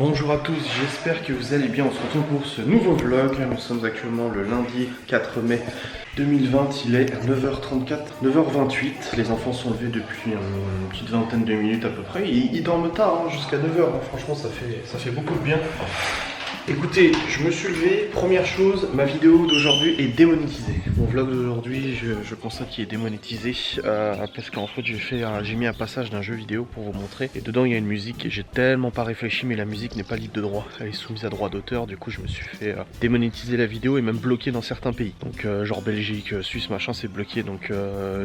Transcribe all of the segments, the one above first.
Bonjour à tous, j'espère que vous allez bien. On se retrouve pour ce nouveau vlog. Nous sommes actuellement le lundi 4 mai 2020, il est 9h34, 9h28. Les enfants sont levés depuis une petite vingtaine de minutes à peu près. Ils dorment tard, jusqu'à 9h. Franchement, ça fait beaucoup de bien. Écoutez, je me suis levé, première chose, ma vidéo d'aujourd'hui est démonétisée. Mon vlog d'aujourd'hui, je constate qu'il est démonétisé parce qu'en fait j'ai mis un passage d'un jeu vidéo pour vous montrer et dedans il y a une musique et j'ai tellement pas réfléchi, mais la musique n'est pas libre de droit, elle est soumise à droit d'auteur. Du coup je me suis fait démonétiser la vidéo et même bloquer dans certains pays, donc genre Belgique, Suisse, machin, c'est bloqué. Donc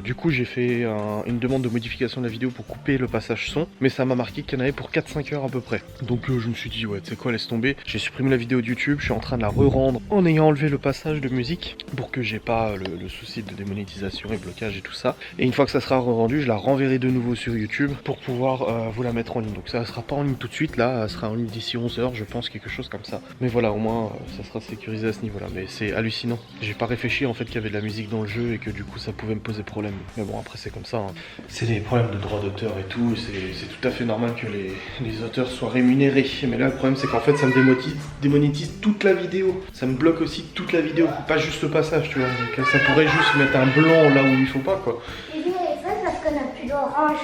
du coup j'ai fait une demande de modification de la vidéo pour couper le passage son, mais ça m'a marqué qu'il y en avait pour 4-5 heures à peu près. Donc je me suis dit ouais, tu sais quoi, laisse tomber. J'ai supprimé la vidéo de YouTube, je suis en train de la re-rendre en ayant enlevé le passage de musique pour que j'ai pas le souci de démonétisation et blocage et tout ça. Et une fois que ça sera re-rendu, je la renverrai de nouveau sur YouTube pour pouvoir vous la mettre en ligne. Donc ça sera pas en ligne tout de suite, là, ça sera en ligne d'ici 11 h je pense, quelque chose comme ça. Mais voilà, au moins ça sera sécurisé à ce niveau là. Mais c'est hallucinant, j'ai pas réfléchi en fait qu'il y avait de la musique dans le jeu et que du coup ça pouvait me poser problème. Mais bon, après c'est comme ça, hein. C'est des problèmes de droit d'auteur et tout, c'est tout à fait normal que les auteurs soient rémunérés. Mais là le problème c'est qu'en fait ça me démonétise toute la vidéo, ça me bloque aussi toute la vidéo, pas juste le passage, tu vois. Donc ça pourrait juste mettre un blanc là où il faut pas, quoi. Et lui, il est fun parce qu'on a plus d'orange.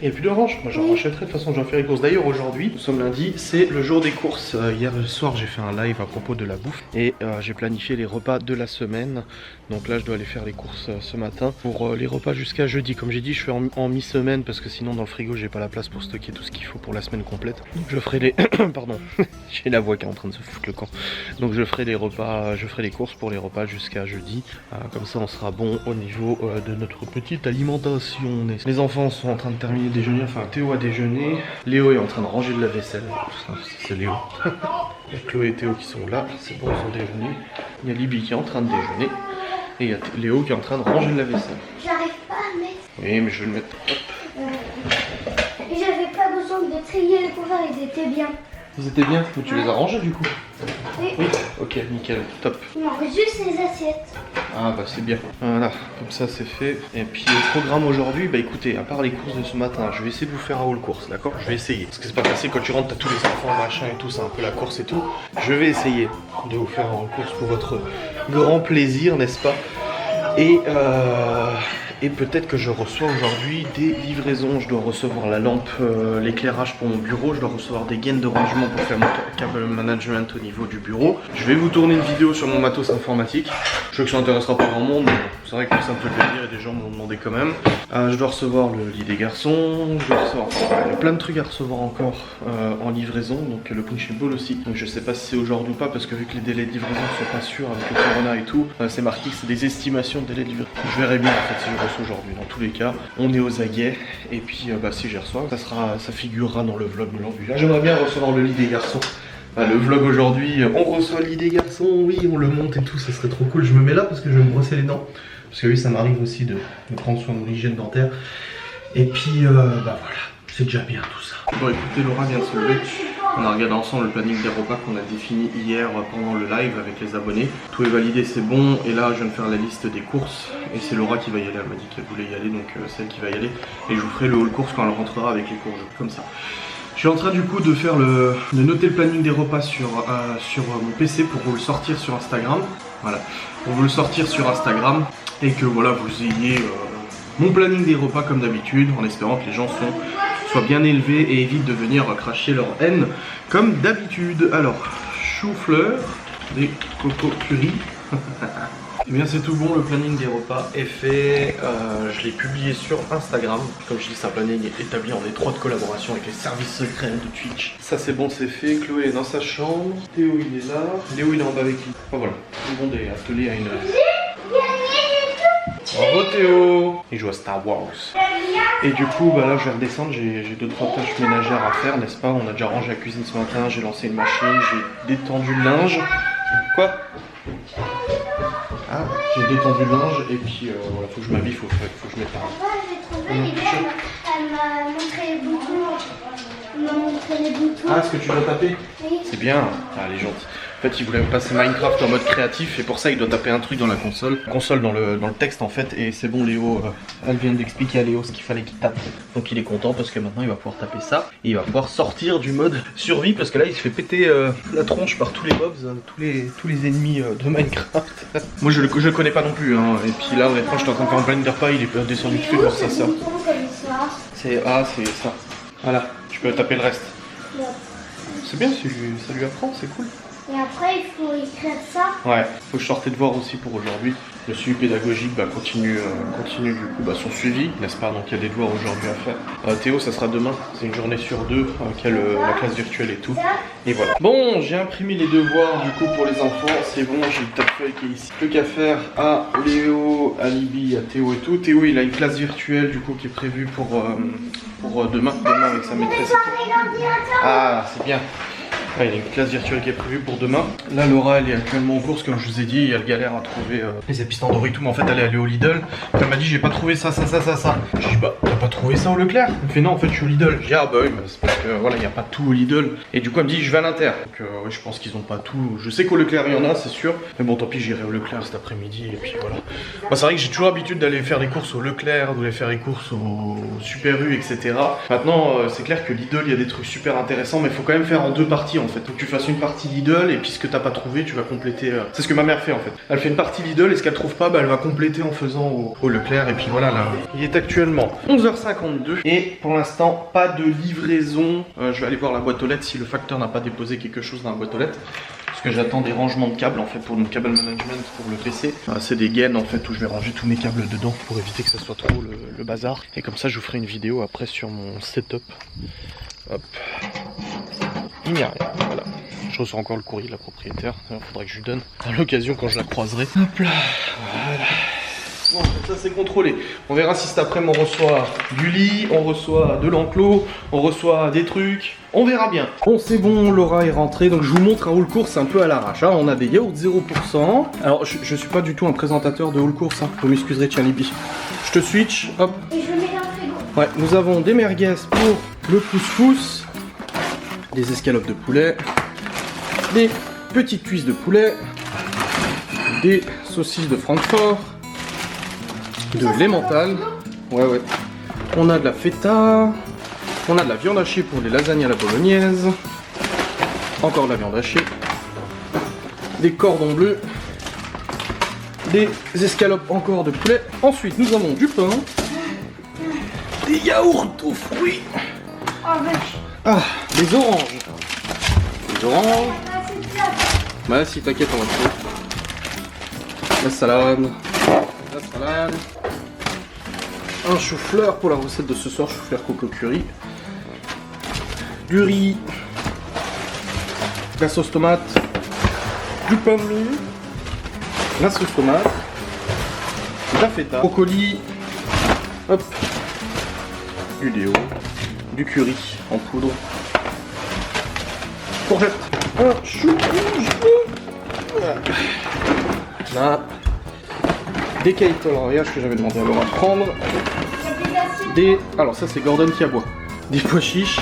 Il n'y a plus d'orange, moi j'en rachèterai, de toute façon je vais faire les courses. D'ailleurs aujourd'hui, nous sommes lundi, c'est le jour des courses. Hier soir j'ai fait un live à propos de la bouffe et j'ai planifié les repas de la semaine. Donc là je dois aller faire les courses ce matin pour les repas jusqu'à jeudi. Comme j'ai dit, je fais en mi-semaine parce que sinon dans le frigo j'ai pas la place pour stocker tout ce qu'il faut pour la semaine complète. Donc je ferai les... Pardon, j'ai la voix qui est en train de se foutre le camp. Donc je ferai les repas, je ferai les courses pour les repas jusqu'à jeudi. Comme ça on sera bon au niveau de notre petite alimentation. Les enfants sont en train de terminer déjeuner, enfin Théo a déjeuné, Léo est en train de ranger de la vaisselle, c'est Léo. Il y a Chloé et Théo qui sont là, c'est bon, ils ont déjeuné. Il y a Libby qui est en train de déjeuner et il y a Léo qui est en train de ranger de la vaisselle. J'arrive pas à mettre. Oui, mais je vais le mettre. Et j'avais pas besoin de trier les couverts, ils étaient bien. Ils étaient bien, mais tu les as rangés du coup? Oui. Ok, nickel, top. Il manque juste les assiettes. Ah bah c'est bien. Voilà, comme ça c'est fait. Et puis le programme aujourd'hui, bah écoutez, à part les courses de ce matin, je vais essayer de vous faire un haul course, d'accord? Je vais essayer. Parce que c'est pas facile quand tu rentres, t'as tous les enfants, machin et tout, c'est un peu la course et tout. Je vais essayer de vous faire un haul course pour votre grand plaisir, n'est-ce pas? Et peut-être que je reçois aujourd'hui des livraisons. Je dois recevoir la lampe, l'éclairage pour mon bureau. Je dois recevoir des gaines de rangement pour faire mon câble management au niveau du bureau. Je vais vous tourner une vidéo sur mon matos informatique. Je sais que ça n'intéressera pas grand monde, mais c'est vrai que ça me fait plaisir et des gens m'ont demandé quand même. Je dois recevoir le lit des garçons. Je dois recevoir il y a plein de trucs à recevoir encore en livraison. Donc le punching ball aussi. Donc je sais pas si c'est aujourd'hui ou pas parce que vu que les délais de livraison sont pas sûrs avec le corona et tout, c'est marqué que c'est des estimations de délais de livraison. Je verrai bien en fait si je reçois aujourd'hui. Dans tous les cas, on est aux aguets et puis si j'y reçois, ça figurera dans le vlog d'aujourd'hui. Là j'aimerais bien recevoir le lit des garçons. Le vlog aujourd'hui, on reçoit le lit des garçons, oui, on le monte et tout, ça serait trop cool. Je me mets là parce que je vais me brosser les dents. Parce que oui, ça m'arrive aussi de prendre soin de mon hygiène dentaire. Et puis voilà, c'est déjà bien tout ça. Bon écoutez, Laura vient de se lever. On a regardé ensemble le planning des repas qu'on a défini hier pendant le live avec les abonnés. Tout est validé, c'est bon. Et là, je viens de faire la liste des courses. Et c'est Laura qui va y aller. Elle m'a dit qu'elle voulait y aller, donc c'est elle qui va y aller. Et je vous ferai le haul course quand elle rentrera avec les courses, comme ça. Je suis en train du coup de faire de noter le planning des repas sur mon PC pour vous le sortir sur Instagram. Voilà, pour vous le sortir sur Instagram. Et que voilà, vous ayez mon planning des repas comme d'habitude, en espérant que les gens soient bien élevés et évitent de venir cracher leur haine comme d'habitude. Alors, chou-fleur, des coco curry. Et bien c'est tout bon, le planning des repas est fait. Je l'ai publié sur Instagram. Comme je dis, c'est un planning établi en étroite collaboration avec les services secrets de Twitch. Ça c'est bon, c'est fait. Chloé est dans sa chambre. Théo il est là. Léo il est en bas avec lui. Enfin voilà, tout le monde est attelé à une... Bravo Théo! Il joue à Star Wars. Et du coup, bah là je vais redescendre, j'ai 2-3 tâches ménagères à faire, n'est-ce pas? On a déjà rangé la cuisine ce matin, j'ai lancé une machine, j'ai détendu le linge. Quoi? Ah, j'ai détendu le linge et puis voilà, faut que je m'habille, faut que je mette un... J'ai trouvé les gars, elle m'a montré beaucoup m'a montré les boutons. Ah, est-ce que tu dois taper? Oui. C'est bien. Ah, elle est gentille. En fait, il voulait passer Minecraft en mode créatif et pour ça, il doit taper un truc dans la console. Console dans le texte en fait. Et c'est bon, Léo, elle vient d'expliquer à Léo ce qu'il fallait qu'il tape. Donc il est content parce que maintenant, il va pouvoir taper ça. Et il va pouvoir sortir du mode survie parce que là, il se fait péter la tronche par tous les mobs, tous les ennemis de Minecraft. Moi, je le connais pas non plus. Hein. Et puis là, honnêtement, j'étais en train de faire un Blender Pie, il est descendu dessus voir ça. C'est ça. Voilà, tu peux taper le reste. Ouais. C'est bien, ça lui apprend, c'est cool. Et après, il faut écrire ça. Ouais, faut que je sorte de voir aussi pour aujourd'hui. Le suivi pédagogique continue du coup son suivi, n'est-ce pas? Donc il y a des devoirs aujourd'hui à faire. Théo, ça sera demain, c'est une journée sur deux qu'il y a la classe virtuelle et tout. Et voilà. Bon, j'ai imprimé les devoirs du coup pour les enfants, c'est bon, j'ai le tape-feuille qui est ici. Plus qu'à faire à Léo, à Libby, à Théo et tout. Théo, il a une classe virtuelle du coup qui est prévue pour demain avec sa maîtresse. Ah, c'est bien. Ah, il y a une classe virtuelle qui est prévue pour demain. Là, Laura, elle est actuellement en course, comme je vous ai dit. Elle galère à trouver les épices Tandoori et tout. Mais en fait, elle est allée au Lidl. Elle m'a dit, j'ai pas trouvé ça. J'ai dit, bah, t'as pas trouvé ça au Leclerc? Elle me fait, non, en fait, je suis au Lidl. J'ai dit, ah bah oui, c'est parce que voilà, il n'y a pas tout au Lidl. Et du coup, elle me dit, je vais à l'Inter. Donc, ouais, je pense qu'ils ont pas tout. Je sais qu'au Leclerc, il y en a, c'est sûr. Mais bon, tant pis, j'irai au Leclerc cet après-midi. Et puis voilà. Moi, c'est vrai que j'ai toujours l'habitude d'aller faire des courses au Leclerc, d'aller faire les courses au Super U, etc. Maintenant, c'est clair que Lidl, il y a des trucs super intéressants. Mais il faut quand même faire en deux parties en fait. Faut que tu fasses une partie Lidl et puis ce que t'as pas trouvé, tu vas compléter. C'est ce que ma mère fait en fait. Elle fait une partie Lidl et ce qu'elle trouve pas, elle va compléter en faisant au Leclerc. Et puis voilà, là, il est actuellement 11h52 et pour l'instant, pas de livraison. Je vais aller voir la boîte aux lettres si le facteur n'a pas déposé quelque chose dans la boîte aux lettres. Parce que j'attends des rangements de câbles en fait pour notre cable management pour le PC. C'est des gaines en fait où je vais ranger tous mes câbles dedans pour éviter que ça soit trop le bazar. Et comme ça, je vous ferai une vidéo après sur mon setup. Hop. Il n'y a rien, voilà. Je reçois encore le courrier de la propriétaire. Il faudrait que je lui donne à l'occasion quand je la croiserai. Hop là, voilà. Bon, ça c'est contrôlé. On verra si cet après-midi on reçoit du lit, on reçoit de l'enclos, on reçoit des trucs. On verra bien. Bon, c'est bon, Laura est rentrée. Donc je vous montre un haul course un peu à l'arrache. Hein. On a des yaourts 0%. Alors je suis pas du tout un présentateur de haul course. Hein. Vous m'excuserez, tiens Libby. Je te switch, hop. Et je mets dans le frigo. Ouais, nous avons des merguez pour le couscous, des escalopes de poulet, des petites cuisses de poulet, des saucisses de Francfort, de l'emmental. Ouais. On a de la feta, on a de la viande hachée pour les lasagnes à la bolognaise, encore de la viande hachée, des cordons bleus, des escalopes encore de poulet. Ensuite, nous avons du pain, des yaourts aux fruits. Ah, des oranges. Des oranges. Bah si, t'inquiète, on va trouver. La salade. Un chou-fleur pour la recette de ce soir, chou-fleur coco curry. Du riz. La sauce tomate. Du pain de mie. La sauce tomate. La feta. Brocoli. Hop. Du déo. Du curry en poudre. Courgette. Un chou rouge. Là. Des Kettle Royage que j'avais demandé à Laura de prendre. Des. Alors ça c'est Gordon qui aboie. Des pois chiches.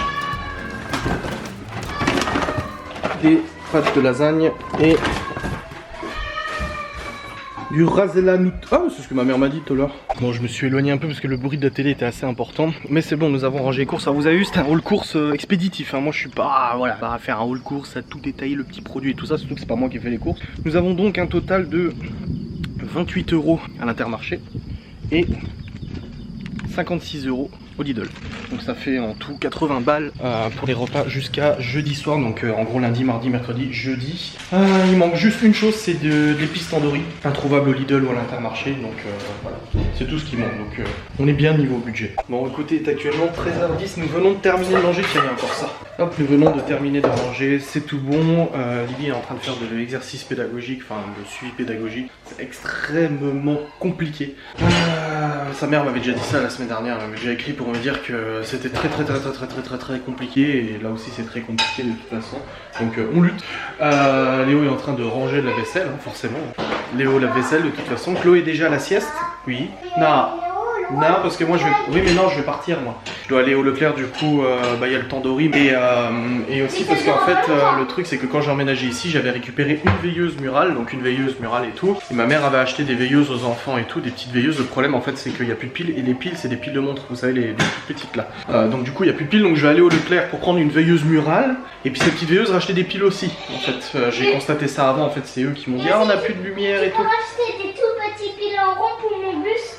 Des pâtes de lasagne et du raselanout. Ah, c'est ce que ma mère m'a dit tout à l'heure. Bon, je me suis éloigné un peu parce que le bruit de la télé était assez important. Mais c'est bon, nous avons rangé les courses. Alors, vous avez vu, c'était un haul course expéditif. Hein. Moi, je suis pas, voilà, à faire un haul course, à tout détailler, le petit produit et tout ça. Surtout que c'est pas moi qui ai fait les courses. Nous avons donc un total de 28 € à l'Intermarché et 56 € au Lidl. Donc ça fait en tout 80 balles pour les repas jusqu'à jeudi soir. Donc en gros lundi, mardi, mercredi, jeudi. Il manque juste une chose, c'est de l'épice Tandoori, introuvable au Lidl ou à l'Intermarché. Donc voilà, c'est tout ce qui manque. Donc on est bien niveau budget. Bon, le côté est actuellement 13h10. Nous venons de terminer de manger. Tiens, il y a encore ça. Hop, nous venons de terminer de manger. C'est tout bon. Lily est en train de faire de l'exercice pédagogique, enfin de suivi pédagogique. C'est extrêmement compliqué. Sa mère m'avait déjà dit ça la semaine dernière. Elle m'avait déjà écrit pour me dire que c'était très compliqué. Et là aussi c'est très compliqué de toute façon. Donc on lutte. Léo est en train de ranger de la vaisselle, hein, forcément. Léo la vaisselle de toute façon. Chloé est déjà à la sieste. Oui. Non. Léo, là, moi. Non, parce que moi je vais. Oui, mais non, je vais partir moi. Je dois aller au Leclerc, du coup, il y a le tandoori. Et aussi parce qu'en fait, le truc, c'est que quand j'ai emménagé ici, j'avais récupéré une veilleuse murale, donc une veilleuse murale et tout. Et ma mère avait acheté des veilleuses aux enfants et tout, des petites veilleuses. Le problème, en fait, c'est qu'il n'y a plus de piles. Et les piles, c'est des piles de montre, vous savez, les toutes petites là. Donc, du coup, il n'y a plus de piles. Donc, je vais aller au Leclerc pour prendre une veilleuse murale. Et puis, ces petites veilleuses, racheter des piles aussi. En fait, j'ai constaté ça avant. En fait, c'est eux qui m'ont dit, ah, on n'a plus de lumière et tout. J'ai racheté des tout petits piles en rond pour mon bus.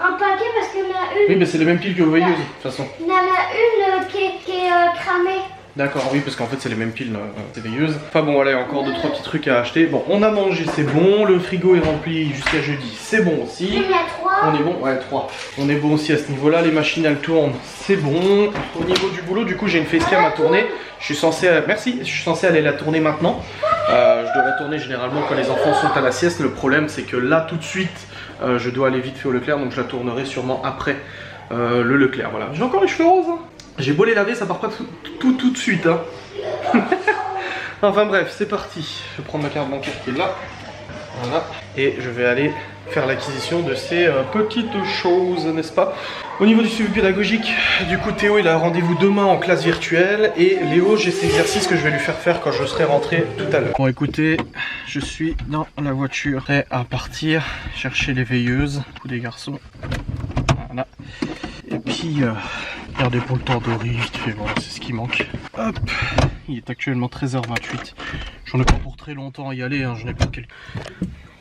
Un paquet parce qu'il y en a une. Oui, mais c'est les mêmes piles que vos veilleuses, de toute façon. Il y en a une qui est cramée. D'accord, oui, parce qu'en fait, c'est les mêmes piles, ces veilleuses. Enfin bon, voilà, il y a encore 2-3 petits trucs à acheter. Bon, on a mangé, c'est bon. Le frigo est rempli jusqu'à jeudi, c'est bon aussi. Il y en a 3. On est bon, ouais, 3. On est bon aussi à ce niveau-là. Les machines, elles tournent, c'est bon. Au niveau du boulot, du coup, j'ai une facecam à tourner. Je suis censé, merci, je suis censé aller la tourner maintenant. Je dois la tourner généralement quand les enfants sont à la sieste. Le problème, c'est que là, tout de suite, je dois aller vite fait au Leclerc, donc je la tournerai sûrement après le Leclerc. Voilà. J'ai encore les cheveux roses. Hein. J'ai beau les laver, ça part pas tout de suite. Hein. Enfin bref, c'est parti. Je vais prendre ma carte bancaire qui est là. Voilà. Et je vais aller faire l'acquisition de ces petites choses, n'est-ce pas? Au niveau du suivi pédagogique, du coup Théo il a rendez-vous demain en classe virtuelle. Et Léo, j'ai ces exercices que je vais lui faire quand je serai rentré tout à l'heure. Bon écoutez, je suis dans la voiture, prêt à partir chercher les veilleuses, coup des garçons. Voilà. Et puis, regardez pour le tandoori, vite fait, voilà, c'est ce qui manque. Hop, il est actuellement 13h28. J'en ai pas pour très longtemps à y aller, hein. Je n'ai pas quelques...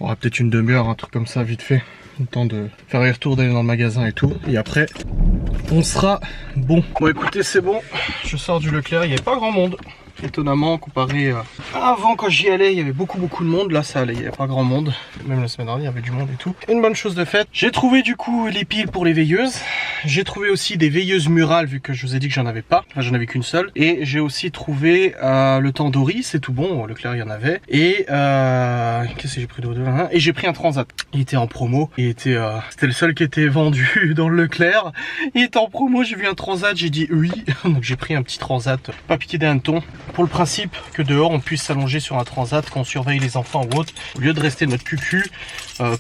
On aura peut-être une demi-heure, un truc comme ça, vite fait. Le temps de faire les retours, d'aller dans le magasin et tout. Et après, on sera bon. Bon écoutez, c'est bon, je sors du Leclerc, il n'y avait pas grand monde. Étonnamment, comparé à avant quand j'y allais, il y avait beaucoup de monde. Là ça allait, il n'y avait pas grand monde. Même la semaine dernière, il y avait du monde et tout. Une bonne chose de faite. J'ai trouvé du coup les piles pour les veilleuses. J'ai trouvé aussi des veilleuses murales vu que je vous ai dit que j'en avais pas. Enfin, j'en avais qu'une seule. Et j'ai aussi trouvé le tandoori, c'est tout bon. Leclerc il y en avait. Et qu'est-ce que j'ai pris d'autre? Et j'ai pris un transat. Il était en promo. C'était le seul qui était vendu dans le Leclerc. Il était en promo, j'ai vu un transat, j'ai dit oui. Donc j'ai pris un petit transat, pas piqué des hannetons. Pour le principe que dehors on puisse s'allonger sur un transat quand on surveille les enfants ou autre, au lieu de rester notre cucu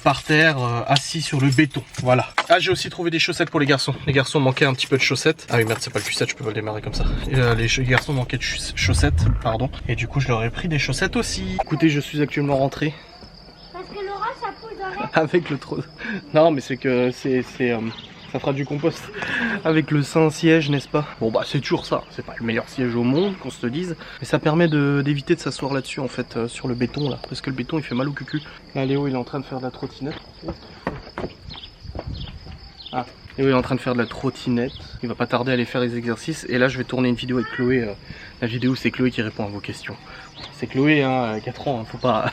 par terre assis sur le béton. Voilà. Ah, j'ai aussi trouvé des chaussettes pour les garçons. Les garçons manquaient un petit peu de chaussettes. Ah oui merde, c'est pas le pucette, je peux pas le démarrer comme ça. Et, les garçons manquaient de chaussettes, pardon. Et du coup je leur ai pris des chaussettes aussi. Écoutez, je suis actuellement rentré. Parce que Laura ça pousse dans la... Avec le trop... Non mais c'est que ça fera du compost avec le saint siège, n'est-ce pas? Bon bah c'est toujours ça, c'est pas le meilleur siège au monde qu'on se le dise, mais ça permet d'éviter de s'asseoir là-dessus en fait, sur le béton là, parce que le béton il fait mal au cucu. Là Léo il est en train de faire de la trottinette. Ah, Léo il est en train de faire de la trottinette, il va pas tarder à aller faire les exercices, et là je vais tourner une vidéo avec Chloé, la vidéo c'est Chloé qui répond à vos questions. C'est Chloé, hein, 4 ans, hein,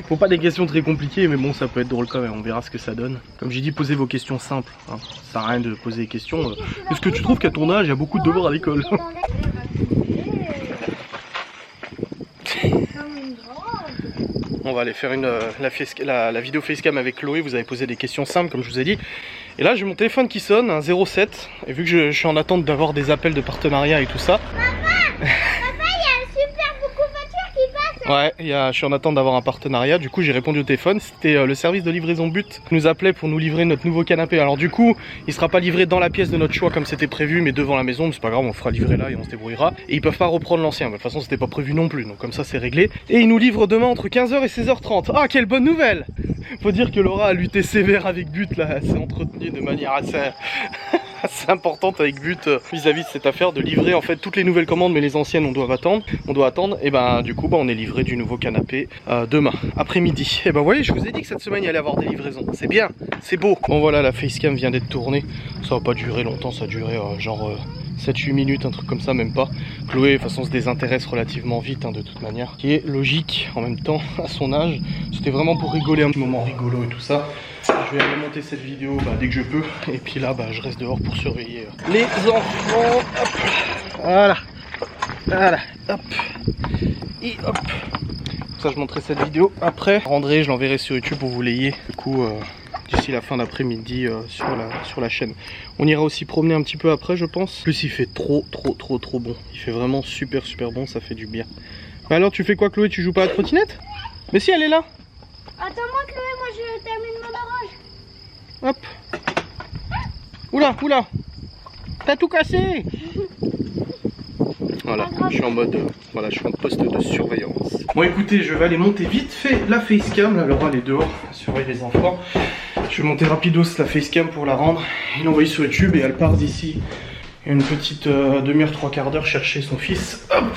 faut pas des questions très compliquées, mais bon, ça peut être drôle quand même, on verra ce que ça donne. Comme j'ai dit, posez vos questions simples, hein. Ça sert à rien de poser des questions. Est-ce que tu trouves qu'à ton âge, il y a beaucoup de devoirs à l'école? On va aller faire la vidéo facecam avec Chloé, vous avez posé des questions simples, comme je vous ai dit. Et là, j'ai mon téléphone qui sonne, un 07, et vu que je suis en attente d'avoir des appels de partenariat et tout ça... Ouais, je suis en attente d'avoir un partenariat, du coup j'ai répondu au téléphone, c'était le service de livraison But qui nous appelait pour nous livrer notre nouveau canapé. Alors du coup, il sera pas livré dans la pièce de notre choix comme c'était prévu, mais devant la maison, mais c'est pas grave, on le fera livrer là et on se débrouillera. Et ils peuvent pas reprendre l'ancien, de toute façon c'était pas prévu non plus, donc comme ça c'est réglé. Et ils nous livrent demain entre 15h et 16h30. Ah, quelle bonne nouvelle! Faut dire que Laura a lutté sévère avec But là, elle s'est entretenue de manière assez importante avec But vis-à-vis de cette affaire de livrer en fait toutes les nouvelles commandes, mais les anciennes on doit attendre. Et ben du coup on est livré du nouveau canapé demain après-midi. Et ben vous voyez, je vous ai dit que cette semaine il allait avoir des livraisons, c'est bien, c'est beau. Bon voilà, la facecam vient d'être tournée, ça va pas durer longtemps, ça a duré genre 7-8 minutes, un truc comme ça, même pas. Chloé, de toute façon, se désintéresse relativement vite, hein, de toute manière. Qui est logique, en même temps, à son âge. C'était vraiment pour rigoler, un petit moment rigolo et tout ça. Je vais aller monter cette vidéo dès que je peux. Et puis là, je reste dehors pour surveiller les enfants. Hop. Voilà. Voilà. Hop. Et hop. Ça, je montrerai cette vidéo après. Je rendrai, je l'enverrai sur YouTube pour que vous l'ayez. Du coup... d'ici la fin d'après-midi sur la chaîne. On ira aussi promener un petit peu après, je pense. En plus il fait trop bon. Il fait vraiment super bon, ça fait du bien. Mais alors tu fais quoi Chloé? Tu joues pas à la trottinette? Mais si, elle est là. Attends-moi Chloé, moi je termine mon orange. Hop. Oula, oula. T'as tout cassé. Voilà, je suis en mode, voilà, je suis en poste de surveillance. Bon écoutez, je vais aller monter vite fait la facecam, là Laura elle est dehors, elle surveille les enfants. Je vais monter rapidos la facecam pour la rendre et l'envoyer sur YouTube et elle part d'ici une petite demi-heure, trois quarts d'heure chercher son fils. Hop,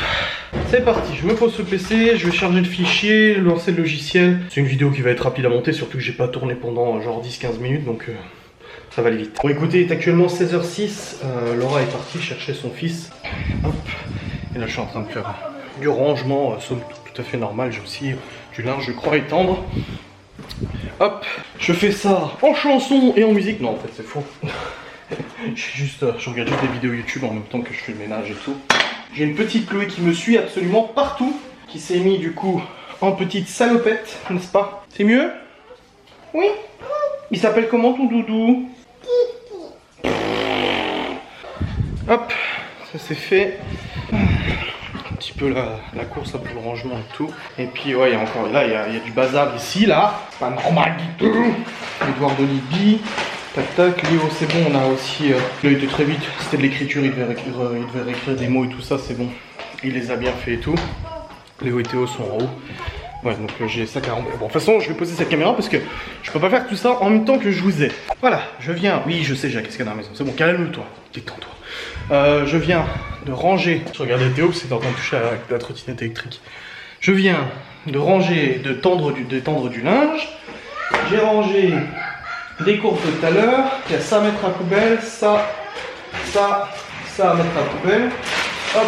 c'est parti, je me pose sur le PC, je vais charger le fichier, lancer le logiciel. C'est une vidéo qui va être rapide à monter, surtout que j'ai pas tourné pendant genre 10-15 minutes, donc ça va aller vite. Bon écoutez, il est actuellement 16h06, Laura est partie chercher son fils. Hop. Et là je suis en train de faire du rangement, somme tout à fait normal. J'ai aussi du linge je crois étendre. Hop, je fais ça en chanson et en musique. Non en fait c'est faux. Je regarde juste des vidéos YouTube en même temps que je fais le ménage et tout. J'ai une petite Chloé qui me suit absolument partout, qui s'est mis du coup en petite salopette, n'est-ce pas? C'est mieux? Oui. Il s'appelle comment ton doudou? Hop, ça c'est fait. Un petit peu la course pour le rangement et tout. Et puis ouais, il y a encore là, il y a du bazar ici, là. Pas normal du tout. Edouard de Libye. Tac tac, Léo c'est bon, on a aussi... là il était très vite, c'était de l'écriture, il devait réécrire des mots et tout ça, c'est bon. Il les a bien fait et tout. Léo et Théo sont en haut. Ouais, donc j'ai ça 40. Bon, de toute façon, je vais poser cette caméra parce que je peux pas faire tout ça en même temps que je vous ai. Voilà, je viens. Oui, je sais, j'ai la cascade à la maison. C'est bon, calme-toi. Détends-toi. Je viens de ranger. Je regardais Théo parce qu'il était en train de toucher à la trottinette électrique. Je viens de ranger, de tendre du linge. J'ai rangé des courses de tout à l'heure. Il y a ça à mettre à poubelle, ça à mettre à poubelle. Hop,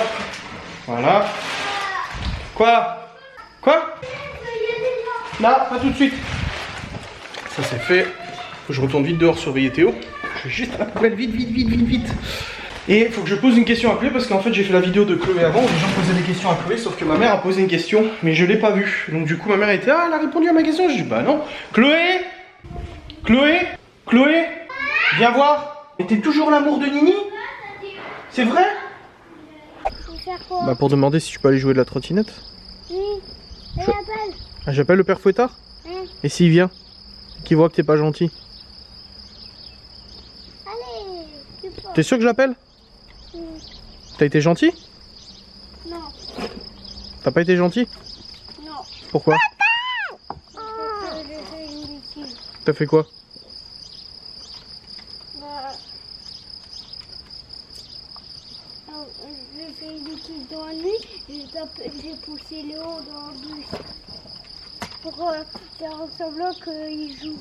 voilà. Quoi? Là, pas tout de suite. Ça c'est fait. Faut que je retourne vite dehors surveiller Théo. Je vais juste à la poubelle, vite. Et faut que je pose une question à Chloé parce qu'en fait j'ai fait la vidéo de Chloé avant où les gens posaient des questions à Chloé, sauf que ma mère a posé une question, mais je l'ai pas vue. Donc du coup ma mère était ah elle a répondu à ma question. Je dis bah non. Chloé, viens voir. Et t'es toujours l'amour de Nini? C'est vrai? Bah pour demander si tu peux aller jouer de la trottinette. Oui, je l'appelle. Ah, j'appelle le père Fouettard? Et s'il vient? Qu'il voit que t'es pas gentil? Allez, tu peux. T'es sûr que je l'appelle? T'as été gentil? Non. T'as pas été gentil? Non. Pourquoi? J'ai fait une bêtise. T'as fait quoi? J'ai fait une bêtise dans la nuit. J'ai poussé Léo dans le bus. Pour faire semblant qu'il joue.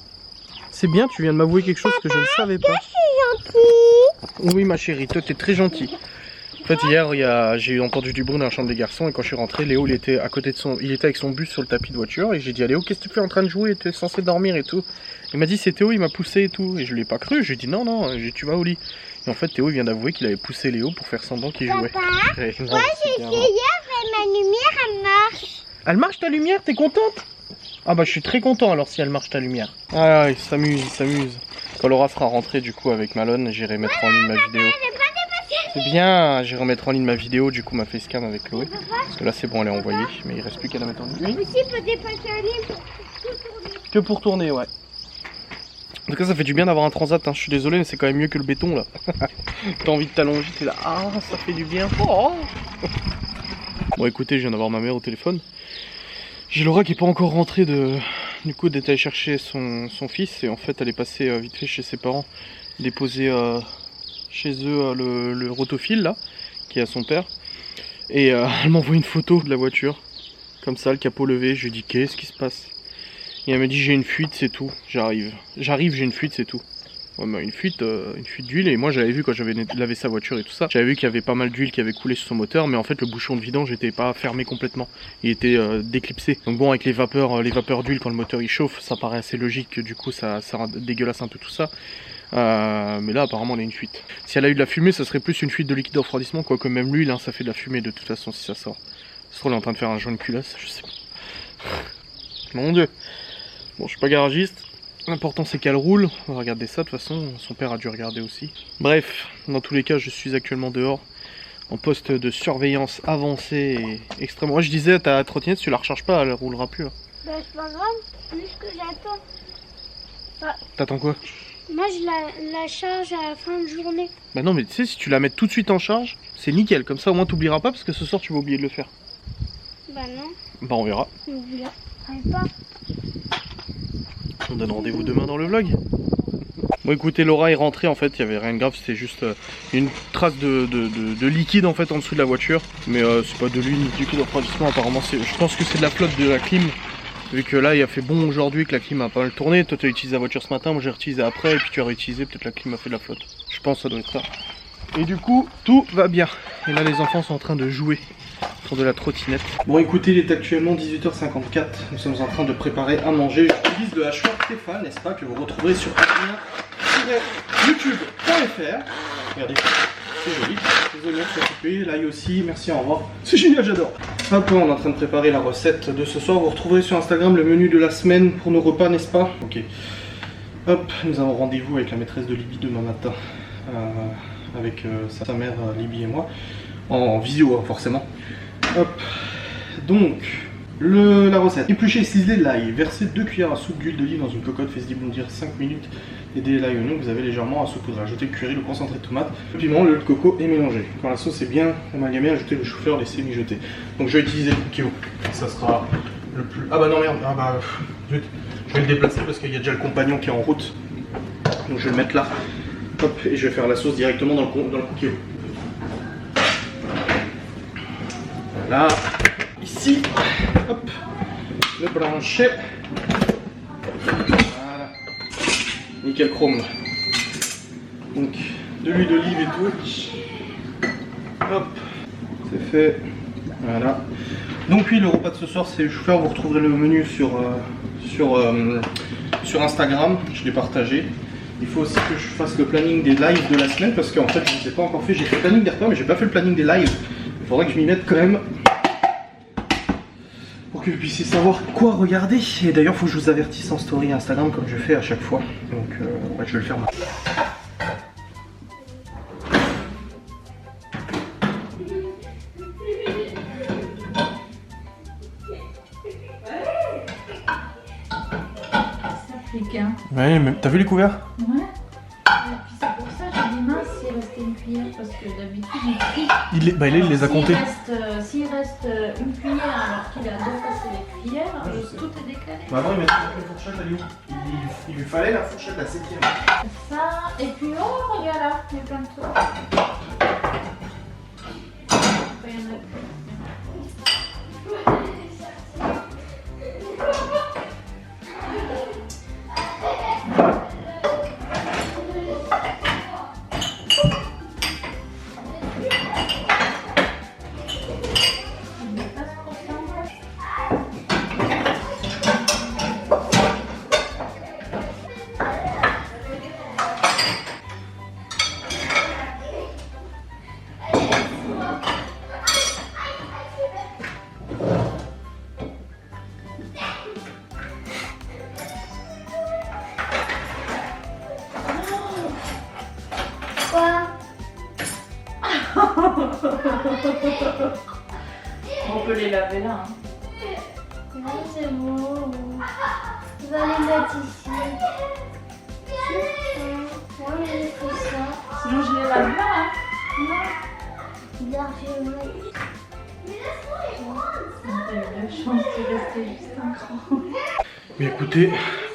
C'est bien, tu viens de m'avouer quelque chose que je ne savais pas. Je suis gentil. Oui ma chérie, toi t'es très gentil. En fait hier j'ai entendu du bruit dans la chambre des garçons et quand je suis rentré, Léo il était à côté de il était avec son bus sur le tapis de voiture et j'ai dit à Léo qu'est-ce que tu fais en train de jouer, tu es censé dormir et tout. Il m'a dit c'est Théo, il m'a poussé et tout et je l'ai pas cru, j'ai dit non, tu vas au lit. Et en fait Théo il vient d'avouer qu'il avait poussé Léo pour faire semblant qu'il jouait. Moi j'ai essayé mais ma lumière elle marche. Elle marche ta lumière, t'es contente? Ah bah je suis très content alors si elle marche ta lumière. Ah il s'amuse. Quand Laura sera rentrée du coup avec Malone, j'irai mettre en ligne ma vidéo. C'est bien, j'irai mettre en ligne ma vidéo du coup ma facecam avec Chloé. Parce que là c'est bon elle est envoyée, mais il reste plus qu'à la mettre en ligne. Aussi peut dépasser un livre pour tourner. Que pour tourner ouais. En tout cas ça fait du bien d'avoir un transat, hein. Je suis désolé mais c'est quand même mieux que le béton là. T'as envie de t'allonger, t'es là, ah ça fait du bien. Oh. Bon écoutez, je viens d'avoir ma mère au téléphone. J'ai Laura qui est pas encore rentrée du coup d'être allée chercher son fils et en fait elle est passée vite fait chez ses parents déposer chez eux le rotophile là qui est à son père et elle m'a envoyé une photo de la voiture comme ça, le capot levé. Je lui ai dit qu'est-ce qui se passe et elle m'a dit j'ai une fuite c'est tout, j'arrive j'ai une fuite c'est tout. Ouais, bah, une fuite d'huile et moi j'avais vu quand j'avais lavé sa voiture et tout ça, j'avais vu qu'il y avait pas mal d'huile qui avait coulé sur son moteur mais en fait le bouchon de vidange n'était pas fermé complètement, il était déclipsé. Donc bon avec les vapeurs d'huile quand le moteur il chauffe ça paraît assez logique que du coup ça dégueulasse un peu tout ça. Mais là apparemment elle a une fuite. Si elle a eu de la fumée ça serait plus une fuite de liquide de refroidissement quoique même l'huile hein, ça fait de la fumée de toute façon si ça sort. Ça se trouve elle est en train de faire un joint de culasse, je sais pas. Mon dieu. Bon je suis pas garagiste. L'important c'est qu'elle roule, on va regarder ça de toute façon, son père a dû regarder aussi. Bref, dans tous les cas je suis actuellement dehors, en poste de surveillance avancée et extrêmement... Moi je disais ta trottinette si tu la recharges pas elle roulera plus. Hein. Bah c'est pas grave, juste que j'attends. T'attends quoi? Moi, je la charge à la fin de journée. Bah non, mais tu sais, si tu la mets tout de suite en charge, c'est nickel. Comme ça, au moins, t'oublieras pas parce que ce soir, tu vas oublier de le faire. Bah non. Bah, on verra. Je n'oublierai pas. On donne rendez-vous demain dans le vlog. Bon, écoutez, Laura est rentrée. En fait, il y avait rien de grave. C'était juste une trace de liquide en fait en dessous de la voiture. Mais c'est pas de l'huile ni du tout de refroidissement. Apparemment, je pense que c'est de la flotte de la clim. Vu que là il a fait bon aujourd'hui, que la clim a pas mal tourné. Toi tu as utilisé la voiture ce matin, moi j'ai réutilisé après et puis tu as réutilisé, peut-être la clim a fait de la flotte. Je pense que ça doit être ça. Et du coup tout va bien. Et là les enfants sont en train de jouer sur de la trottinette. Bon écoutez, il est actuellement 18h54. Nous sommes en train de préparer à manger. J'utilise le hachoir Stéphane, n'est-ce pas, que vous retrouverez sur youtube.fr. Regardez, c'est joli. Les oignons sont coupés, l'ail aussi, merci, au revoir. C'est génial, j'adore. Hop, on est en train de préparer la recette de ce soir. Vous retrouverez sur Instagram le menu de la semaine pour nos repas, n'est-ce pas? Ok. Hop, nous avons rendez-vous avec la maîtresse de Libye demain matin. Avec sa mère Libye et moi. En visio, hein, forcément. Hop. Donc, la recette. Éplucher et ciseler l'ail. Verser 2 cuillères à soupe d'huile d'olive dans une cocotte. Faites-y bondir 5 minutes. Aidez l'ail oignon que vous avez légèrement à saupoudrer. Ajoutez le curry, le concentré de tomate, le piment, le lait de coco et mélanger. Quand la sauce est bien amalgamée, ajoutez le chou-fleur, laissez mijoter. Donc je vais utiliser le cookie. Ça sera le plus... Ah bah non merde, ah bah... Zut. Je vais le déplacer parce qu'il y a déjà le compagnon qui est en route. Donc je vais le mettre là. Hop, et je vais faire la sauce directement dans le cookie. Voilà. Ici, hop, le blanchet. Nickel chrome. Donc de l'huile d'olive et tout. Hop, c'est fait. Voilà. Donc oui, le repas de ce soir c'est chou-fleur. Vous retrouverez le menu sur Instagram. Je l'ai partagé. Il faut aussi que je fasse le planning des lives de la semaine parce qu'en fait je ne les ai pas encore fait. J'ai fait le planning des repas mais j'ai pas fait le planning des lives. Il faudrait que je m'y mette quand même. Que vous puissiez savoir quoi regarder. Et d'ailleurs, il faut que je vous avertisse en story Instagram comme je fais à chaque fois. Donc, ouais, je vais le faire maintenant. Ouais, mais t'as vu les couverts? Ouais. Et puis c'est pour ça que j'ai dit mince s'il restait une cuillère parce que d'habitude il Il les a comptés. S'il reste une cuillère alors qu'il a dépassé les cuillères, tout est décalé. Bah non, il m'a dit que la fourchette, elle est où? Il lui fallait la fourchette, la 7ème. Ça, et puis oh regarde là, il y a plein de trucs. Il y en a plus. On peut les laver là. Hein. Non, c'est beau. Vous allez mettre ici. Ouais, mais c'est ça. Sinon je les lave là. Hein. Non. Bien, je vais mettre. T'as eu de la chance de rester juste un cran. Mais écoutez,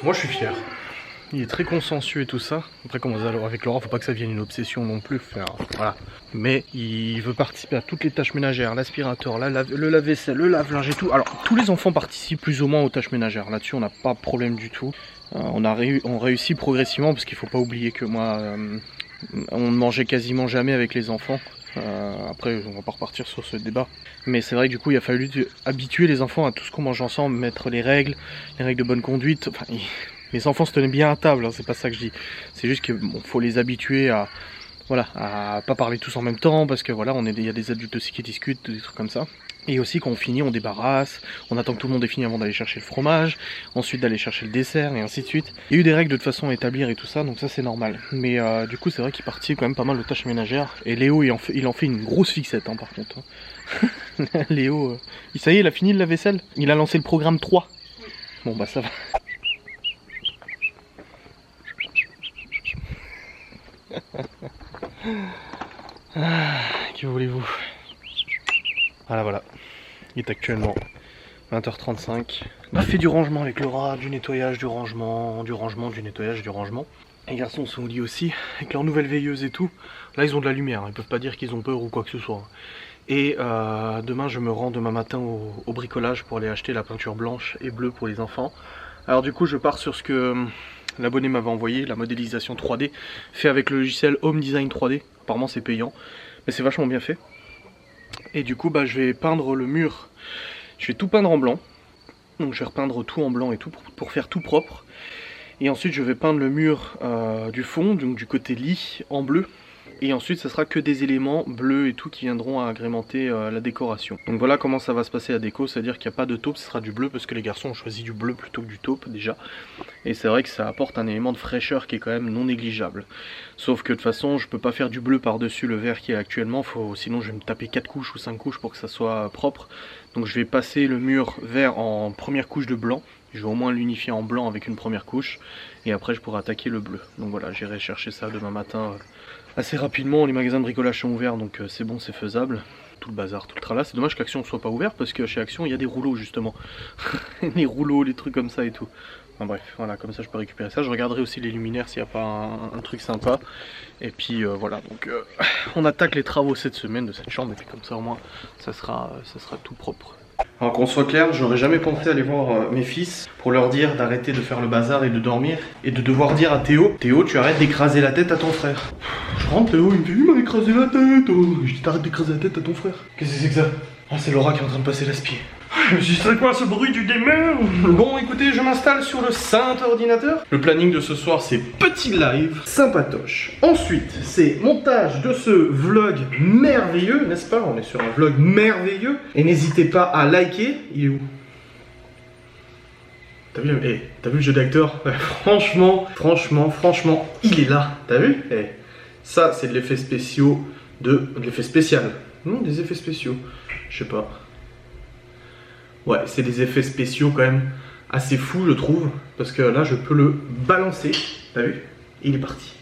moi je suis fier. Il est très consensueux et tout ça. Après, comme avec Laura, faut pas que ça devienne une obsession non plus. Voilà. Mais il veut participer à toutes les tâches ménagères, l'aspirateur, le lave-vaisselle, le lave-linge et tout. Alors, tous les enfants participent plus ou moins aux tâches ménagères. Là-dessus, on n'a pas de problème du tout. On réussit progressivement parce qu'il faut pas oublier que moi, on ne mangeait quasiment jamais avec les enfants. Après, on va pas repartir sur ce débat. Mais c'est vrai que du coup, il a fallu habituer les enfants à tout ce qu'on mange ensemble, mettre les règles de bonne conduite. Enfin, les enfants se tenaient bien à table, hein, c'est pas ça que je dis. C'est juste qu'il faut les habituer à, voilà, à pas parler tous en même temps, parce que voilà, il y a des adultes aussi qui discutent, des trucs comme ça. Et aussi quand on finit, on débarrasse, on attend que tout le monde ait fini avant d'aller chercher le fromage, ensuite d'aller chercher le dessert, et ainsi de suite. Il y a eu des règles de toute façon à établir et tout ça, donc ça c'est normal. Mais du coup c'est vrai qu'il participe quand même pas mal aux tâches ménagères, et Léo il en fait une grosse fixette hein, par contre. Léo, ça y est, il a fini le lave-vaisselle, il a lancé le programme 3. Bon bah ça va. Que voulez-vous? Voilà. Il est actuellement 20h35. On a fait du rangement avec Laura, du nettoyage, du rangement, du nettoyage, du rangement. Les garçons sont au lit aussi, avec leur nouvelle veilleuse et tout. Là ils ont de la lumière, ils peuvent pas dire qu'ils ont peur ou quoi que ce soit. Et demain je me rends demain matin au bricolage pour aller acheter la peinture blanche et bleue pour les enfants. Alors du coup je pars sur ce que l'abonné m'avait envoyé, la modélisation 3D, fait avec le logiciel Home Design 3D. Apparemment c'est payant, mais c'est vachement bien fait. Et du coup je vais peindre le mur, je vais tout peindre en blanc. Donc je vais repeindre tout en blanc et tout pour faire tout propre. Et ensuite je vais peindre le mur du fond, donc du côté lit, en bleu. Et ensuite ça sera que des éléments bleus et tout qui viendront agrémenter la décoration. Donc voilà comment ça va se passer la déco, c'est-à-dire qu'il n'y a pas de taupe, ce sera du bleu parce que les garçons ont choisi du bleu plutôt que du taupe déjà. Et c'est vrai que ça apporte un élément de fraîcheur qui est quand même non négligeable. Sauf que de toute façon je peux pas faire du bleu par-dessus le vert qui est actuellement, sinon je vais me taper 4 couches ou 5 couches pour que ça soit propre. Donc je vais passer le mur vert en première couche de blanc. Je vais au moins l'unifier en blanc avec une première couche. Et après je pourrai attaquer le bleu. Donc voilà, j'irai chercher ça demain matin assez rapidement. Les magasins de bricolage sont ouverts, donc c'est bon, c'est faisable. Tout le bazar, tout le tralala. C'est dommage qu'Action ne soit pas ouvert parce que chez Action il y a des rouleaux justement. Les rouleaux, les trucs comme ça et tout. Enfin bref, voilà, comme ça je peux récupérer ça. Je regarderai aussi les luminaires s'il n'y a pas un truc sympa. Et puis voilà, donc on attaque les travaux cette semaine de cette chambre. Et puis comme ça au moins ça sera tout propre. Alors qu'on soit clair, j'aurais jamais pensé aller voir mes fils pour leur dire d'arrêter de faire le bazar et de dormir. Et de devoir dire à Théo, Théo tu arrêtes d'écraser la tête à ton frère. Je rentre, Théo il me fait, il m'a écrasé la tête. Oh. Je dis t'arrêtes d'écraser la tête à ton frère. Qu'est-ce que c'est que ça? Ah c'est Laura qui est en train de passer l'aspi. Je me suis dit, c'est quoi ce bruit du démon? Bon écoutez, je m'installe sur le saint ordinateur. Le planning de ce soir c'est petit live, sympatoche. Ensuite c'est montage de ce vlog merveilleux, n'est-ce pas? On est sur un vlog merveilleux. Et n'hésitez pas à liker. Il est où? T'as vu, t'as vu le jeu d'acteur? Franchement, il est là. T'as vu? Ça c'est de l'effet spéciaux de l'effet spécial. Non, des effets spéciaux. Je sais pas. Ouais, c'est des effets spéciaux quand même assez fous, je trouve. Parce que là, je peux le balancer. T'as vu? Il est parti.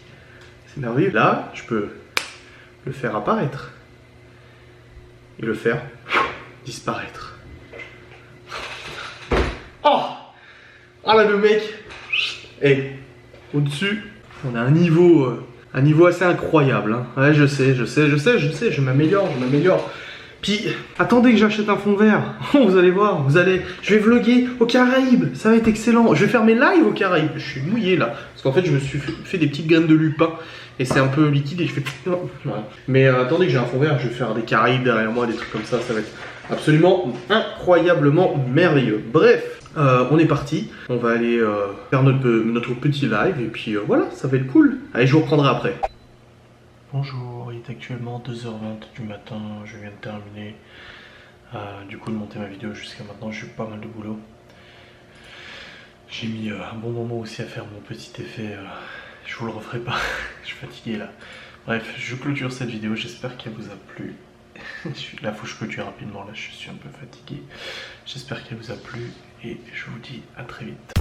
C'est merveilleux. Là, je peux le faire apparaître. Et le faire disparaître. Oh! Ah là, le mec! Au-dessus, on a un niveau assez incroyable. Hein. Ouais, je sais, je m'améliore. Puis, attendez que j'achète un fond vert. Vous allez voir, je vais vlogger aux Caraïbes. Ça va être excellent. Je vais faire mes lives aux Caraïbes. Je suis mouillé là. Parce qu'en fait, je me suis fait des petites graines de lupin. Et c'est un peu liquide et je fais... Voilà. Mais attendez que j'ai un fond vert. Je vais faire des Caraïbes derrière moi, des trucs comme ça. Ça va être absolument incroyablement merveilleux. Bref, on est parti. On va aller faire notre petit live. Et puis voilà, ça va être cool. Allez, je vous reprendrai après. Bonjour, il est actuellement 2h20 du matin, je viens de terminer du coup de monter ma vidéo jusqu'à maintenant, j'ai eu pas mal de boulot. J'ai mis un bon moment aussi à faire mon petit effet, je vous le referai pas, je suis fatigué là. Bref, je clôture cette vidéo, j'espère qu'elle vous a plu. Là faut que je clôture rapidement, là je suis un peu fatigué. J'espère qu'elle vous a plu et je vous dis à très vite.